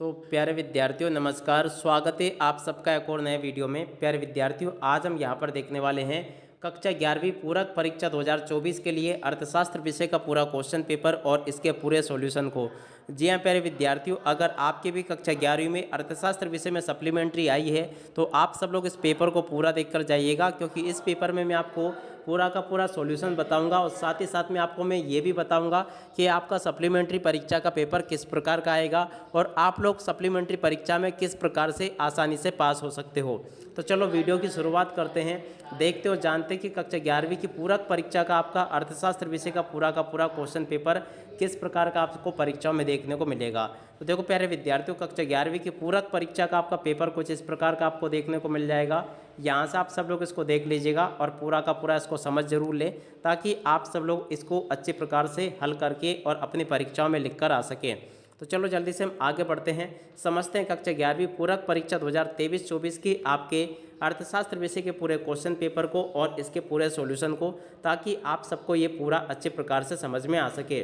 तो प्यारे विद्यार्थियों नमस्कार, स्वागत है आप सबका एक और नए वीडियो में। प्यारे विद्यार्थियों, आज हम यहाँ पर देखने वाले हैं कक्षा 11वीं पूरक परीक्षा 2024 के लिए अर्थशास्त्र विषय का पूरा क्वेश्चन पेपर और इसके पूरे सॉल्यूशन को। जी हाँ प्यारे विद्यार्थियों, अगर आपके भी कक्षा 11वीं में अर्थशास्त्र विषय में सप्लीमेंट्री आई है तो आप सब लोग इस पेपर को पूरा देखकर जाइएगा, क्योंकि इस पेपर में मैं आपको पूरा का पूरा सॉल्यूशन बताऊंगा और साथ ही साथ में आपको मैं ये भी बताऊंगा कि आपका सप्लीमेंट्री परीक्षा का पेपर किस प्रकार का आएगा और आप लोग सप्लीमेंट्री परीक्षा में किस प्रकार से आसानी से पास हो सकते हो। तो चलो वीडियो की शुरुआत करते हैं। देखते हो जानते कि कक्षा 11वीं की पूरक परीक्षा का आपका अर्थशास्त्र विषय का पूरा क्वेश्चन पेपर किस प्रकार का आपको परीक्षाओं में देखने को मिलेगा। तो देखो प्यारे विद्यार्थियों, कक्षा 11वीं की पूरक परीक्षा का आपका पेपर कुछ इस प्रकार का आपको देखने को मिल जाएगा। यहाँ से आप सब लोग इसको देख लीजिएगा और पूरा का पूरा इसको समझ जरूर लें, ताकि आप सब लोग इसको अच्छे प्रकार से हल करके और अपनी परीक्षाओं में लिख कर आ सकें। तो चलो जल्दी से हम आगे बढ़ते हैं, समझते हैं कक्षा 11वीं पूरक परीक्षा 2023-24 की आपके अर्थशास्त्र विषय के पूरे क्वेश्चन पेपर को और इसके पूरे सॉल्यूशन को, ताकि आप सबको ये पूरा अच्छे प्रकार से समझ में आ सके।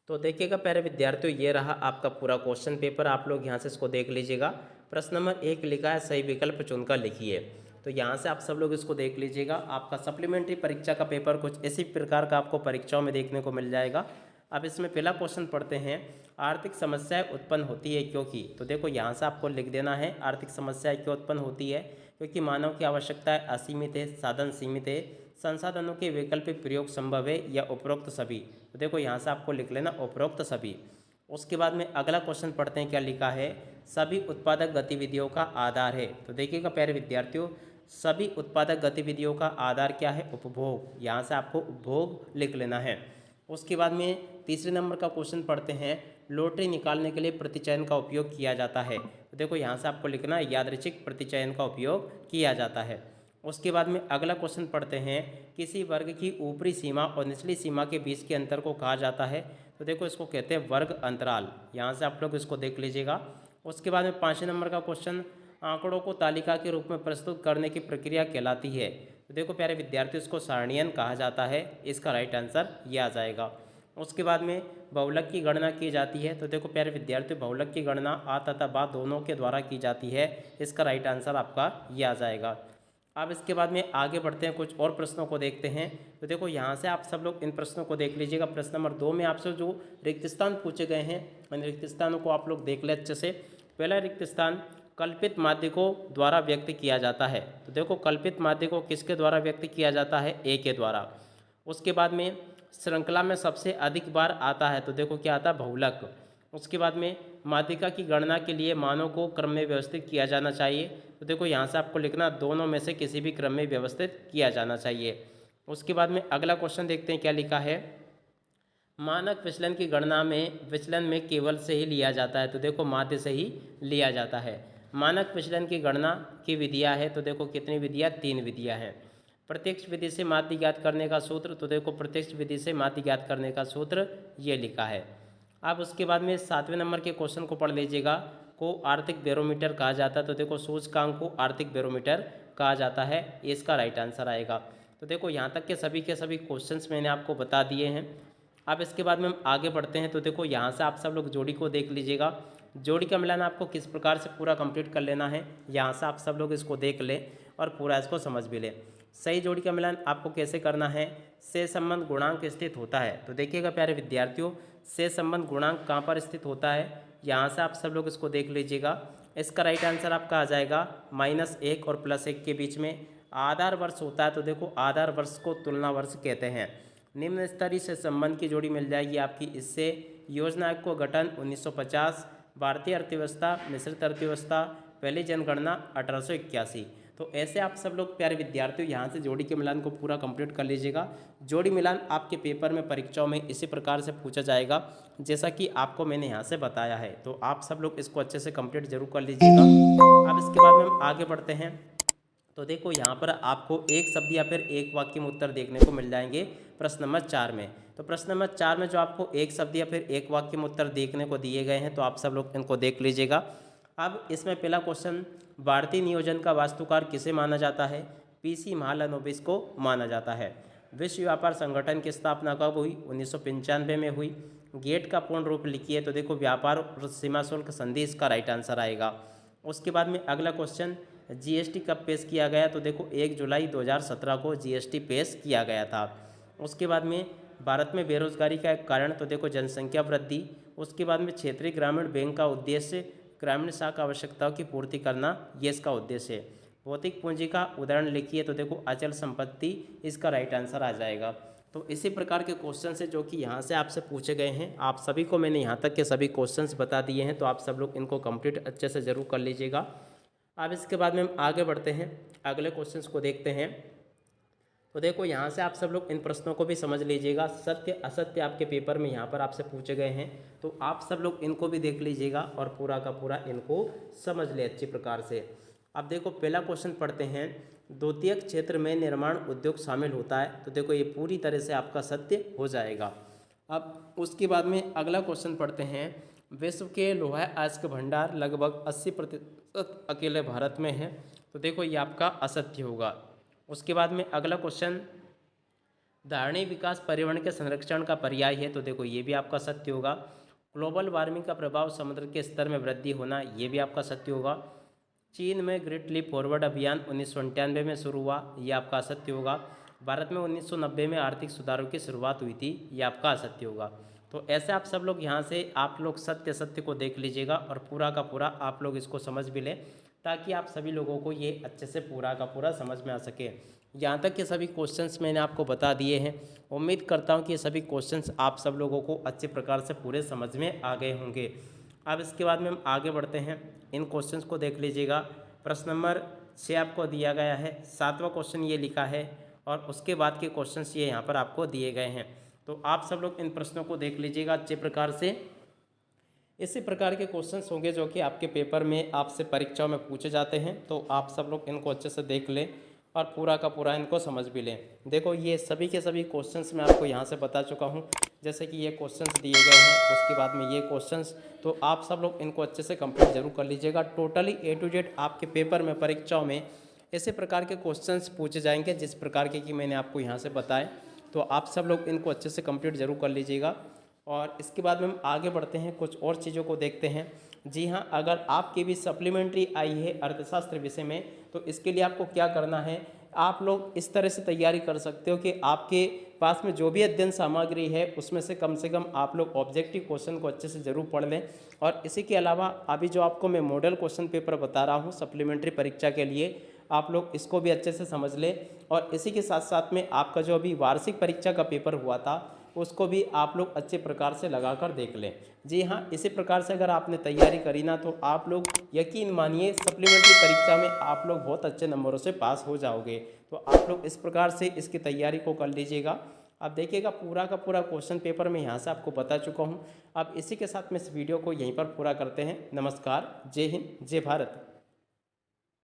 तो देखिएगा प्यारे विद्यार्थियों, ये रहा आपका पूरा क्वेश्चन पेपर। आप लोग यहाँ से इसको देख लीजिएगा। प्रश्न नंबर 1 लिखा है सही विकल्प चुनकर लिखिए। तो यहाँ से आप सब लोग इसको देख लीजिएगा। आपका सप्लीमेंट्री परीक्षा का पेपर कुछ इसी प्रकार का आपको परीक्षाओं में देखने को मिल जाएगा। अब इसमें पहला क्वेश्चन पढ़ते हैं, आर्थिक समस्याएं उत्पन्न होती है क्योंकि। तो देखो यहाँ से आपको लिख देना है आर्थिक समस्याएं क्यों उत्पन्न होती है। क्योंकि मानव की आवश्यकताएं असीमित है, साधन सीमित है, संसाधनों के वैकल्पिक प्रयोग संभव है, या उपरोक्त सभी। तो देखो यहाँ से आपको लिख लेना उपरोक्त सभी। उसके बाद में अगला क्वेश्चन पढ़ते हैं, क्या लिखा है, सभी उत्पादक गतिविधियों का आधार है। तो देखिएगा प्यारे विद्यार्थियों, सभी उत्पादक गतिविधियों का आधार क्या है, उपभोग। यहाँ से आपको उपभोग लिख लेना है। उसके बाद में तीसरे नंबर का क्वेश्चन पढ़ते हैं, लॉटरी निकालने के लिए प्रतिचयन का उपयोग किया जाता है। तो देखो यहाँ से आपको लिखना है यादृच्छिक प्रतिचयन का उपयोग किया जाता है। उसके बाद में अगला क्वेश्चन पढ़ते हैं, किसी वर्ग की ऊपरी सीमा और निचली सीमा के बीच के अंतर को कहा जाता है। तो देखो इसको कहते हैं वर्ग अंतराल। यहाँ से आप लोग इसको देख लीजिएगा। उसके बाद में 5वें नंबर का क्वेश्चन, आंकड़ों को तालिका के रूप में प्रस्तुत करने की प्रक्रिया कहलाती है। तो देखो प्यारे विद्यार्थियों, इसको सारणीयन कहा जाता है। इसका राइट आंसर ये आ जाएगा। उसके बाद में बहुलक की गणना की जाती है। तो देखो प्यारे विद्यार्थियों, बहुलक की गणना आ तथा बा दोनों के द्वारा की जाती है। इसका राइट आंसर आपका ये आ जाएगा। अब इसके बाद में आगे बढ़ते हैं, कुछ और प्रश्नों को देखते हैं। तो देखो यहाँ से आप सब लोग इन प्रश्नों को देख लीजिएगा। प्रश्न नंबर 2 में आपसे जो रिक्त स्थान पूछे गए हैं, इन रिक्त स्थानों को आप लोग देख ले अच्छे से। पहला रिक्त स्थान कल्पित माध्यकों द्वारा व्यक्त किया जाता है। तो देखो कल्पित माध्यक को किसके द्वारा व्यक्त किया जाता है, ए के द्वारा। उसके बाद में श्रृंखला में सबसे अधिक बार आता है। तो देखो क्या आता है, बहुलक। उसके बाद में माध्यिका की गणना के लिए मानों को क्रम में व्यवस्थित किया जाना चाहिए। तो देखो यहाँ से आपको लिखना दोनों में से किसी भी क्रम में व्यवस्थित किया जाना चाहिए। उसके बाद में अगला क्वेश्चन देखते हैं, क्या लिखा है, मानक विचलन की गणना में विचलन में केवल से ही लिया जाता है। तो देखो माध्य से ही लिया जाता है। मानक विचलन की गणना की विधियाँ है। तो देखो कितनी विधियाँ, 3 विधियाँ हैं। प्रत्यक्ष विधि से माध्य ज्ञात करने का सूत्र। तो देखो प्रत्यक्ष विधि से माध्य ज्ञात करने का सूत्र ये लिखा है। अब उसके बाद में 7वें नंबर के क्वेश्चन को पढ़ लीजिएगा, को आर्थिक बैरोमीटर कहा जाता है। तो देखो सूचकांक को आर्थिक बैरोमीटर कहा जाता है। इसका राइट आंसर आएगा। तो देखो यहाँ तक के सभी क्वेश्चंस मैंने आपको बता दिए हैं। अब इसके बाद में हम आगे बढ़ते हैं। तो देखो यहाँ से आप सब लोग जोड़ी को देख लीजिएगा। जोड़ी का मिलान आपको किस प्रकार से पूरा कंप्लीट कर लेना है, यहाँ से आप सब लोग इसको देख लें और पूरा इसको समझ भी लें। सही जोड़ी का मिलान आपको कैसे करना है, से संबंध गुणांक स्थित होता है। तो देखिएगा प्यारे विद्यार्थियों, से संबंध गुणांक कहाँ पर स्थित होता है, यहाँ से आप सब लोग इसको देख लीजिएगा। इसका राइट आंसर आपका आ जाएगा -1 और +1 के बीच में आधार वर्ष होता है। तो देखो आधार वर्ष को तुलना वर्ष कहते हैं। निम्न स्तरीय से संबंध की जोड़ी मिल जाएगी आपकी इससे। योजना आयोग को गठन 1950, भारतीय अर्थव्यवस्था, मिश्रित अर्थव्यवस्था, पहली जनगणना 1881। तो ऐसे आप सब लोग प्यारे विद्यार्थियों यहाँ से जोड़ी के मिलान को पूरा कंप्लीट कर लीजिएगा। जोड़ी मिलान आपके पेपर में परीक्षाओं में इसी प्रकार से पूछा जाएगा जैसा कि आपको मैंने यहाँ से बताया है। तो आप सब लोग इसको अच्छे से कंप्लीट जरूर कर लीजिएगा। अब इसके बाद में हम आगे बढ़ते हैं। तो देखो यहाँ पर आपको एक शब्द या फिर एक वाक्य में उत्तर देखने को मिल जाएंगे प्रश्न नंबर 4 में। तो प्रश्न नंबर 4 में जो आपको एक शब्द या फिर एक वाक्य में उत्तर देखने को दिए गए हैं, तो आप सब लोग इनको देख लीजिएगा। अब इसमें पहला क्वेश्चन, भारतीय नियोजन का वास्तुकार किसे माना जाता है, PC महालनोबिस को माना जाता है। विश्व व्यापार संगठन की स्थापना कब हुई, 1995 में हुई। गेट का पूर्ण रूप लिखिए, तो देखो व्यापार और सीमा शुल्क संधि इसका राइट आंसर आएगा। उसके बाद में अगला क्वेश्चन, जीएसटी कब पेश किया गया, तो देखो 1 जुलाई 2017 को जीएसटी पेश किया गया था। उसके बाद में भारत में बेरोजगारी का एक कारण, तो देखो जनसंख्या वृद्धि। उसके बाद में क्षेत्रीय ग्रामीण बैंक का उद्देश्य ग्रामीण शाखा आवश्यकताओं की पूर्ति करना, ये इसका उद्देश्य है। भौतिक पूंजी का उदाहरण लिखिए, तो देखो अचल संपत्ति इसका राइट आंसर आ जाएगा। तो इसी प्रकार के क्वेश्चन है जो कि यहाँ से आपसे पूछे गए हैं। आप सभी को मैंने यहाँ तक के सभी क्वेश्चंस बता दिए हैं, तो आप सब लोग इनको कंप्लीट अच्छे से ज़रूर कर लीजिएगा। अब इसके बाद में हम आगे बढ़ते हैं, अगले क्वेश्चंस को देखते हैं। तो देखो यहाँ से आप सब लोग इन प्रश्नों को भी समझ लीजिएगा। सत्य असत्य आपके पेपर में यहाँ पर आपसे पूछे गए हैं, तो आप सब लोग इनको भी देख लीजिएगा और पूरा का पूरा इनको समझ ले अच्छी प्रकार से। अब देखो पहला क्वेश्चन पढ़ते हैं, द्वितीयक क्षेत्र में निर्माण उद्योग शामिल होता है, तो देखो ये पूरी तरह से आपका सत्य हो जाएगा। अब उसके बाद में अगला क्वेश्चन पढ़ते हैं, विश्व के लोहा अयस्क भंडार लगभग 80% अकेले भारत में है, तो देखो ये आपका असत्य होगा। उसके बाद में अगला क्वेश्चन, धारणीय विकास पर्यावरण के संरक्षण का पर्याय है, तो देखो ये भी आपका सत्य होगा। ग्लोबल वार्मिंग का प्रभाव समुद्र के स्तर में वृद्धि होना, ये भी आपका सत्य होगा। चीन में ग्रेट लीप फॉरवर्ड अभियान 1998 में शुरू हुआ, ये आपका असत्य होगा। भारत में 1990 में आर्थिक सुधारों की शुरुआत हुई थी, ये आपका असत्य होगा। तो ऐसे आप सब लोग यहाँ से आप लोग सत्य सत्य को देख लीजिएगा और पूरा का पूरा आप लोग इसको समझ भी लें, ताकि आप सभी लोगों को ये अच्छे से पूरा का पूरा समझ में आ सके। यहाँ तक के सभी क्वेश्चंस मैंने आपको बता दिए हैं। उम्मीद करता हूँ कि ये सभी क्वेश्चंस आप सब लोगों को अच्छे प्रकार से पूरे समझ में आ गए होंगे। अब इसके बाद में हम आगे बढ़ते हैं, इन क्वेश्चंस को देख लीजिएगा। प्रश्न नंबर 6 आपको दिया गया है, 7वां क्वेश्चन ये लिखा है और उसके बाद के क्वेश्चंस ये यहाँ पर आपको दिए गए हैं। तो आप सब लोग इन प्रश्नों को देख लीजिएगा अच्छे प्रकार से। इसी प्रकार के क्वेश्चंस होंगे जो कि आपके पेपर में आपसे परीक्षाओं में पूछे जाते हैं, तो आप सब लोग इनको अच्छे से देख लें और पूरा का पूरा इनको समझ भी लें। देखो ये सभी के सभी क्वेश्चंस मैं आपको यहाँ से बता चुका हूँ, जैसे कि ये क्वेश्चंस दिए गए हैं, उसके बाद में ये क्वेश्चंस, तो आप सब लोग इनको अच्छे से कंप्लीट जरूर कर लीजिएगा। टोटली A to Z आपके पेपर में परीक्षाओं में ऐसे प्रकार के क्वेश्चंस पूछे जाएंगे जिस प्रकार के कि मैंने आपको यहाँ से बताए, तो आप सब लोग इनको अच्छे से कंप्लीट जरूर कर लीजिएगा। और इसके बाद में हम आगे बढ़ते हैं, कुछ और चीज़ों को देखते हैं। जी हाँ, अगर आपकी भी सप्लीमेंट्री आई है अर्थशास्त्र विषय में, तो इसके लिए आपको क्या करना है, आप लोग इस तरह से तैयारी कर सकते हो कि आपके पास में जो भी अध्ययन सामग्री है उसमें से कम आप लोग ऑब्जेक्टिव क्वेश्चन को अच्छे से ज़रूर पढ़ लें। और इसी के अलावा अभी जो आपको मैं मॉडल क्वेश्चन पेपर बता रहा हूँ सप्लीमेंट्री परीक्षा के लिए, आप लोग इसको भी अच्छे से समझ लें। और इसी के साथ साथ में आपका जो अभी वार्षिक परीक्षा का पेपर हुआ था उसको भी आप लोग अच्छे प्रकार से लगाकर देख लें। जी हाँ, इसी प्रकार से अगर आपने तैयारी करी ना, तो आप लोग यकीन मानिए सप्लीमेंट्री परीक्षा में आप लोग बहुत अच्छे नंबरों से पास हो जाओगे। तो आप लोग इस प्रकार से इसकी तैयारी को कर लीजिएगा। अब देखिएगा पूरा का पूरा क्वेश्चन पेपर मैं यहाँ से आपको बता चुका हूँ। अब इसी के साथ में इस वीडियो को यहीं पर पूरा करते हैं। नमस्कार, जय हिंद, जय भारत।